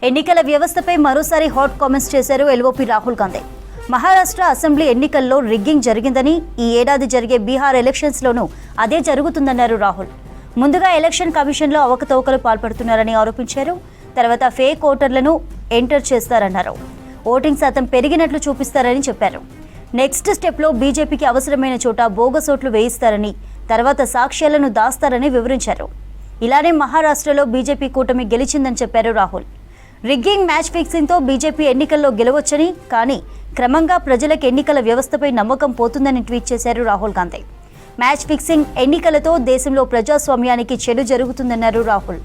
ఎన్నికల వ్యవస్థపై మరోసారి హాట్ కామెంట్స్ చేశారు ఎల్ఓపి రాహుల్ గాంధీ. మహారాష్ట్ర అసెంబ్లీ ఎన్నికల్లో రిగ్గింగ్ జరిగిందని, ఈ ఏడాది జరిగే బీహార్ ఎలక్షన్స్లోనూ అదే జరుగుతుందన్నారు రాహుల్. ముందుగా ఎలక్షన్ కమిషన్లో అవకతవకలు పాల్పడుతున్నారని ఆరోపించారు. తర్వాత ఫేక్ ఓటర్లను ఎంటర్ చేస్తారన్నారు. ఓటింగ్ శాతం పెరిగినట్లు చూపిస్తారని చెప్పారు. నెక్స్ట్ స్టెప్లో బీజేపీకి అవసరమైన చోట బోగస్ ఓట్లు వేయిస్తారని, తర్వాత సాక్ష్యాలను దాస్తారని వివరించారు. ఇలానే మహారాష్ట్రలో బీజేపీ కూటమి గెలిచిందని చెప్పారు రాహుల్. రిగ్గింగ్, మ్యాచ్ ఫిక్సింగ్తో బీజేపీ ఎన్నికల్లో గెలవొచ్చని, కానీ క్రమంగా ప్రజలకు ఎన్నికల వ్యవస్థపై నమ్మకం పోతుందని ట్వీట్ చేశారు రాహుల్ గాంధీ. మ్యాచ్ ఫిక్సింగ్ ఎన్నికలతో దేశంలో ప్రజాస్వామ్యానికి చెడు జరుగుతుందన్నారు రాహుల్.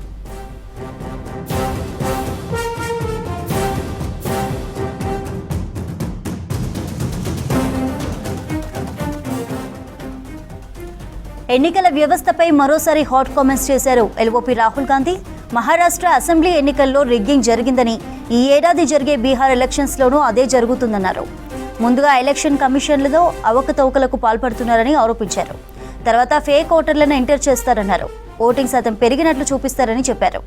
ఎన్నికల వ్యవస్థపై మరోసారి హాట్ కామెంట్స్ చేశారు ఎల్ఓపి రాహుల్ గాంధీ. మహారాష్ట్ర అసెంబ్లీ ఎన్నికల్లో రిగ్గింగ్ జరిగిందని, ఈ ఏడాది జరిగే బీహార్ ఎలక్షన్స్లోనూ అదే జరుగుతుందన్నారు. ముందుగా ఎలక్షన్ కమిషన్లతో అవకతవకలకు పాల్పడుతున్నారని ఆరోపించారు. తర్వాత ఫేక్ ఓటర్లను ఎంటర్ చేస్తారన్నారు. ఓటింగ్ శాతం పెరిగినట్లు చూపిస్తారని చెప్పారు.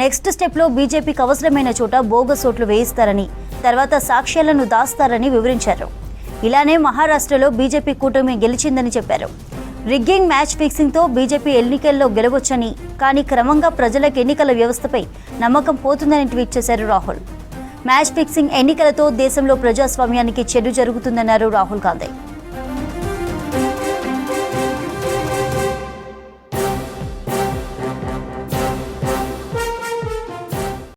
నెక్స్ట్ స్టెప్లో బీజేపీకి అవసరమైన చోట బోగస్ ఓట్లు వేయిస్తారని, తర్వాత సాక్ష్యాలను దాస్తారని వివరించారు. ఇలానే మహారాష్ట్రలో బీజేపీ కూటమి గెలిచిందని చెప్పారు. రిగ్గింగ్, మ్యాచ్ ఫిక్సింగ్తో బీజేపీ ఎన్నికల్లో గెలవొచ్చని, కానీ క్రమంగా ప్రజలకు ఎన్నికల వ్యవస్థపై నమ్మకం పోతుందని ట్వీట్ చేశారు రాహుల్. మ్యాచ్ ఫిక్సింగ్ ఎన్నికలతో దేశంలో ప్రజాస్వామ్యానికి చెడు జరుగుతుందన్నారు రాహుల్ గాంధీ.